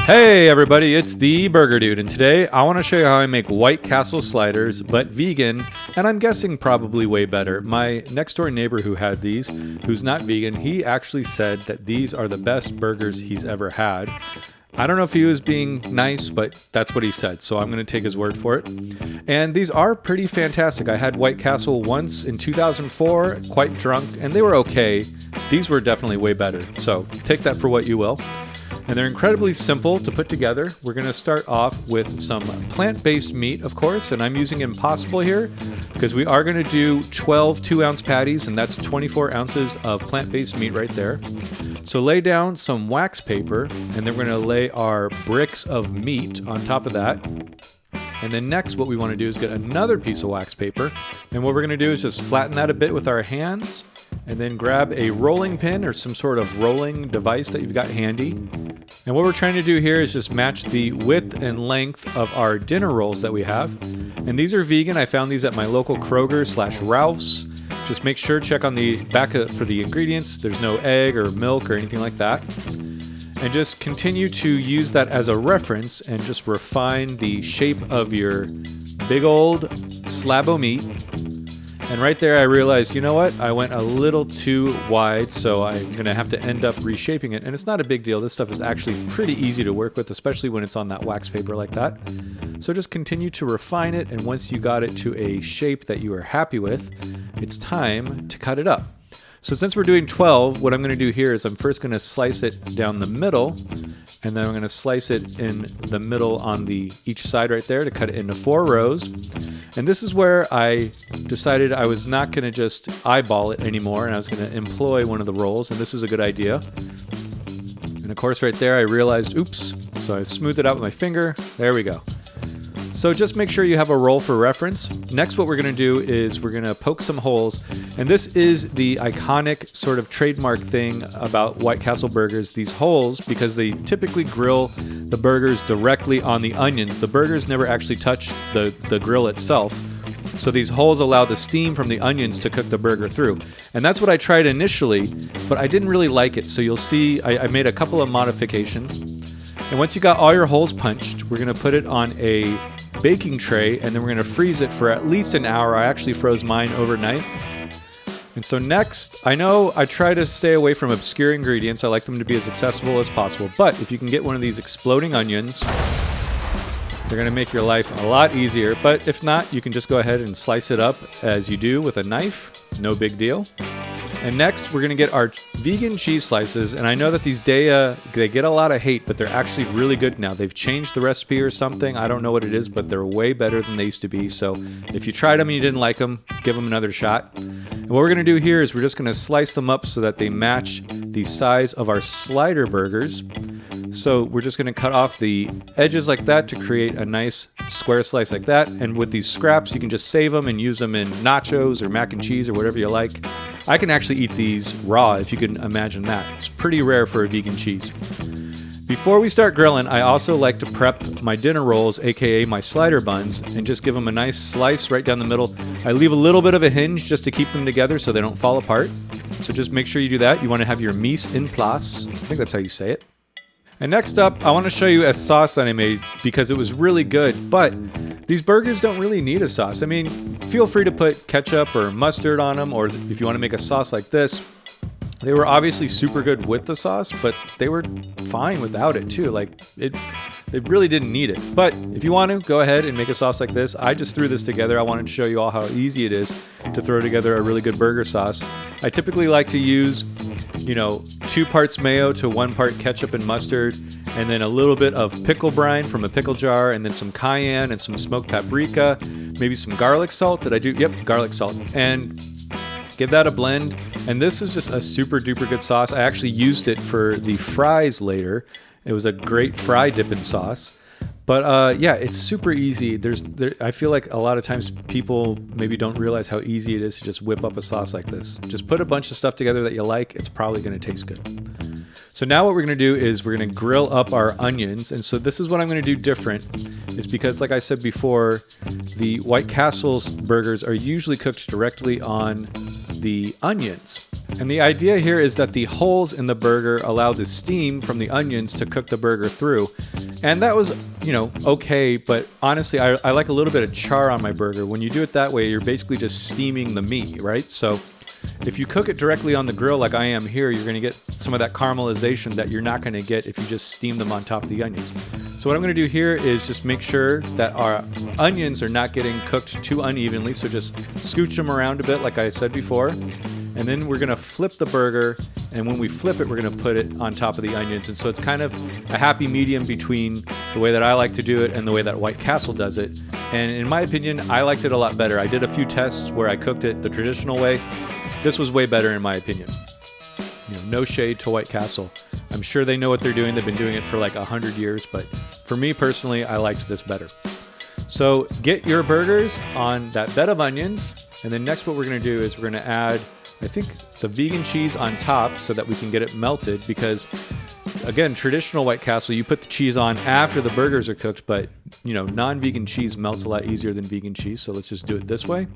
Hey everybody, it's the Burger Dude, and today I want to show you how I make White Castle sliders, but vegan, and I'm guessing probably way better. My next door neighbor who had these, who's not vegan, he actually said that these are the best burgers he's ever had. I don't know if he was being nice, but that's what he said, so I'm going to take his word for it. And these are pretty fantastic. I had White Castle once in 2004, quite drunk, and they were okay. These were definitely way better, so take that for what you will. And they're incredibly simple to put together. We're going to start off with some plant-based meat, of course, and I'm using Impossible here because we are going to do 12 2-ounce patties, and that's 24 ounces of plant-based meat right there. So lay down some wax paper, and then we're going to lay our bricks of meat on top of that. And then next, what we want to do is get another piece of wax paper, and what we're going to do is just flatten that a bit with our hands, and then grab a rolling pin or some sort of rolling device that you've got handy. And what we're trying to do here is just match the width and length of our dinner rolls that we have. And these are vegan. I found these at my local Kroger/Ralph's. Just make sure, check on the back for the ingredients. There's no egg or milk or anything like that. And just continue to use that as a reference and just refine the shape of your big old slab of meat. And right there I realized, you know what, I went a little too wide, so I'm going to have to end up reshaping it. And it's not a big deal. This stuff is actually pretty easy to work with, especially when it's on that wax paper like that. So just continue to refine it, and once you got it to a shape that you are happy with, it's time to cut it up. So since we're doing 12, what I'm going to do here is I'm first going to slice it down the middle, and then I'm going to slice it in the middle on each side right there to cut it into 4 rows. And this is where I decided I was not going to just eyeball it anymore, and I was going to employ one of the rolls, and this is a good idea. And of course right there I realized, oops, so I smoothed it out with my finger. There we go. So just make sure you have a roll for reference. Next, what we're going to do is we're going to poke some holes. And this is the iconic sort of trademark thing about White Castle burgers, these holes, because they typically grill the burgers directly on the onions. The burgers never actually touch the grill itself. So these holes allow the steam from the onions to cook the burger through. And that's what I tried initially, but I didn't really like it. So you'll see I made a couple of modifications. And once you got all your holes punched, we're going to put it on a baking tray, and then we're going to freeze it for at least an hour. I actually froze mine overnight. And so next, I know I try to stay away from obscure ingredients. I like them to be as accessible as possible. But if you can get one of these exploding onions, they're going to make your life a lot easier. But if not, you can just go ahead and slice it up as you do with a knife. No big deal. And next, we're going to get our vegan cheese slices. And I know that these they get a lot of hate, but they're actually really good now. They've changed the recipe or something. I don't know what it is, but they're way better than they used to be. So if you tried them and you didn't like them, give them another shot. And what we're going to do here is we're just going to slice them up so that they match the size of our slider burgers. So we're just going to cut off the edges like that to create a nice square slice like that. And with these scraps, you can just save them and use them in nachos or mac and cheese or whatever you like. I can actually eat these raw, if you can imagine that. It's pretty rare for a vegan cheese. Before we start grilling, I also like to prep my dinner rolls, aka my slider buns, and just give them a nice slice right down the middle. I leave a little bit of a hinge just to keep them together so they don't fall apart. So just make sure you do that. You want to have your mise en place. I think that's how you say it. And next up, I want to show you a sauce that I made because it was really good, but these burgers don't really need a sauce. I mean, feel free to put ketchup or mustard on them, or if you want to make a sauce like this. They were obviously super good with the sauce, but they were fine without it too. Like, they really didn't need it. But if you want to, go ahead and make a sauce like this. I just threw this together. I wanted to show you all how easy it is to throw together a really good burger sauce. I typically like to use 2 parts mayo to 1 part ketchup and mustard, and then a little bit of pickle brine from a pickle jar, and then some cayenne and some smoked paprika, maybe some garlic salt. Did I do? Yep, garlic salt. And give that a blend. And this is just a super duper good sauce. I actually used it for the fries later. It was a great fry dipping sauce. But yeah, it's super easy. I feel like a lot of times people maybe don't realize how easy it is to just whip up a sauce like this. Just put a bunch of stuff together that you like. It's probably going to taste good. So now what we're going to do is we're going to grill up our onions. And so this is what I'm going to do different, is because like I said before, the White Castle's burgers are usually cooked directly on the onions. And the idea here is that the holes in the burger allow the steam from the onions to cook the burger through. And that was, okay, but honestly, I like a little bit of char on my burger. When you do it that way, you're basically just steaming the meat, right? So if you cook it directly on the grill like I am here, you're going to get some of that caramelization that you're not going to get if you just steam them on top of the onions. So what I'm going to do here is just make sure that our onions are not getting cooked too unevenly. So just scooch them around a bit like I said before. And then we're going to flip the burger, and when we flip it, we're going to put it on top of the onions. And so it's kind of a happy medium between the way that I like to do it and the way that White Castle does it. And in my opinion, I liked it a lot better. I did a few tests where I cooked it the traditional way. This was way better in my opinion. No shade to White Castle. I'm sure they know what they're doing. They've been doing it for like 100 years, but for me personally, I liked this better. So get your burgers on that bed of onions, and then next what we're going to do is we're going to add, I think, the vegan cheese on top so that we can get it melted, because again, traditional White Castle, you put the cheese on after the burgers are cooked, but non-vegan cheese melts a lot easier than vegan cheese, so let's just do it this way.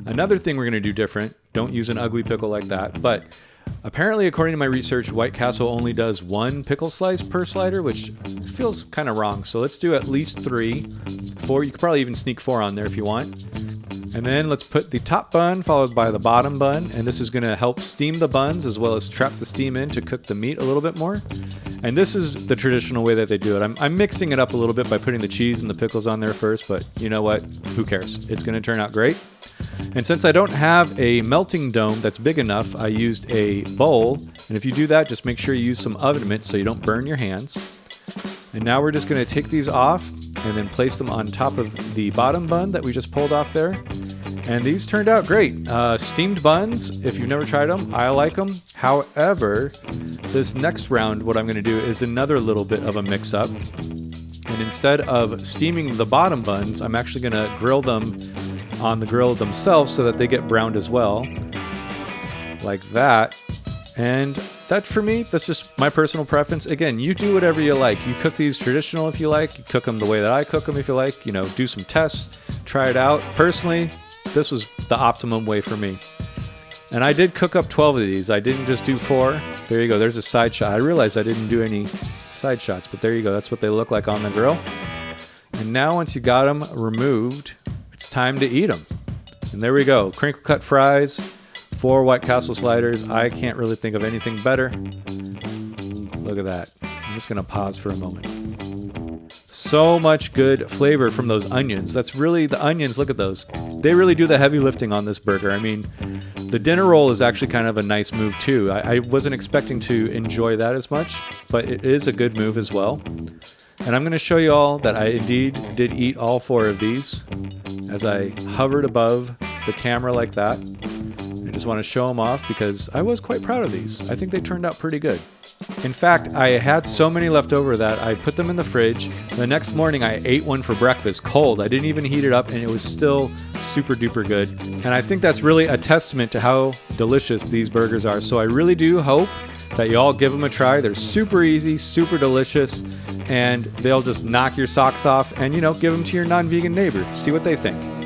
Another thing we're going to do different, don't use an ugly pickle like that, but apparently according to my research, White Castle only does 1 pickle slice per slider, which feels kind of wrong, so let's do at least 3, 4, you could probably even sneak 4 on there if you want. And then let's put the top bun followed by the bottom bun, and this is going to help steam the buns as well as trap the steam in to cook the meat a little bit more. And this is the traditional way that they do it. I'm mixing it up a little bit by putting the cheese and the pickles on there first, but you know what? Who cares? It's going to turn out great. And since I don't have a melting dome that's big enough, I used a bowl. And if you do that, just make sure you use some oven mitts so you don't burn your hands. And now we're just going to take these off and then place them on top of the bottom bun that we just pulled off there. And these turned out great. Steamed buns, if you've never tried them, I like them. However, this next round, what I'm going to do is another little bit of a mix-up. And instead of steaming the bottom buns, I'm actually going to grill them on the grill themselves so that they get browned as well. Like that. And that, for me, that's just my personal preference. Again, you do whatever you like. You cook these traditional if you like. You cook them the way that I cook them if you like. Do some tests, try it out. Personally, this was the optimum way for me. And I did cook up 12 of these. I didn't just do 4. There you go. There's a side shot. I realized I didn't do any side shots, but there you go. That's what they look like on the grill. And now once you got them removed, it's time to eat them. And there we go. Crinkle cut fries, 4 White Castle sliders. I can't really think of anything better. Look at that. I'm just going to pause for a moment. So much good flavor from those onions. That's really the onions. Look at those. They really do the heavy lifting on this burger. I mean, the dinner roll is actually kind of a nice move too. I wasn't expecting to enjoy that as much, but it is a good move as well. And I'm going to show you all that I indeed did eat all 4 of these as I hovered above the camera like that. I just want to show them off because I was quite proud of these. I think they turned out pretty good. In fact, I had so many left over that I put them in the fridge. The next morning, I ate one for breakfast cold. I didn't even heat it up, and it was still super duper good. And I think that's really a testament to how delicious these burgers are. So I really do hope that you all give them a try. They're super easy, super delicious, and they'll just knock your socks off and, give them to your non-vegan neighbor. See what they think.